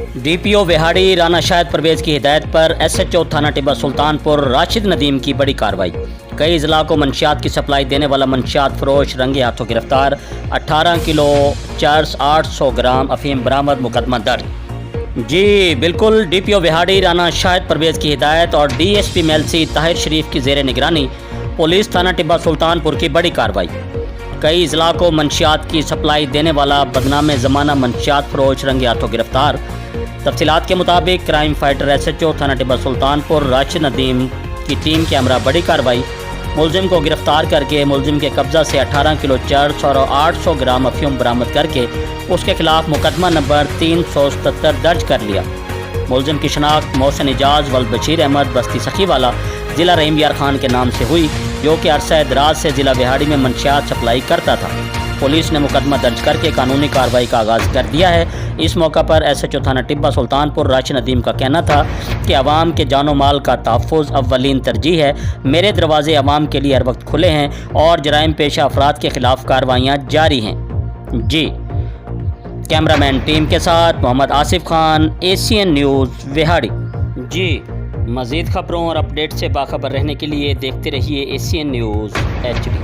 DPO Vehari Rana Shahid Parvez की हिदायत पर SHO थाना टिब्बा सुल्तानपुर राशिद नदीम की बड़ी कार्रवाई। कई अजला को मंशियात की सप्लाई देने वाला मंशियात फरोश रंगे हाथों गिरफ्तार। 18 किलो चर्स 800 ग्राम अफीम बरामद। मुकदमा दर्ज। जी बिल्कुल, DPO विहाड़ी राना शाहिद परवेज की हिदायत और DSP मेलसी ताहिर शरीफ की ज़ेर निगरानी पुलिस थाना टिब्बा सुल्तानपुर की बड़ी कार्रवाई। कई अजला को मंशियात की सप्लाई देने वाला बदनाम ज़माना मंशियात फरोश रंगे हाथों गिरफ्तार। तफसीलात के मुताबिक क्राइम फाइटर SHO थाना टिब्बा सुल्तानपुर राशिद नदीम की टीम के हमरा बड़ी कार्रवाई। मुलजिम को गिरफ्तार करके मुलजिम के कब्जा से 18 किलो चर्स और 800 ग्राम अफीम बरामद करके उसके खिलाफ मुकदमा नंबर 377 दर्ज कर लिया। मुलजिम की शनाख्त मोहसिन एजाज वल बशीर अहमद बस्ती सखीवाला ज़िला रहीम यार खान के नाम से हुई, जो कि अरसा दराज से ज़िला विहाड़ी में मंशियात सप्लाई करता था। पुलिस ने मुकदमा दर्ज करके कानूनी कार्रवाई का आगाज़ कर दिया है। इस मौका पर SHO थाना टिब्बा सुल्तानपुर राशिद नदीम का कहना था कि अवाम के जानो माल का तहफ़्फ़ुज़ अव्वलीन तरजीह है। मेरे दरवाजे अवाम के लिए हर वक्त खुले हैं और जराइम पेशा अफराद के ख़िलाफ़ कार्रवाइयाँ जारी हैं। जी कैमरामैन टीम के साथ मोहम्मद आसिफ खान, ACN न्यूज़ विहाड़ी। जी मज़ीद ख़बरों और अपडेट से बाखबर रहने के लिए देखते रहिए ACN न्यूज़ HD।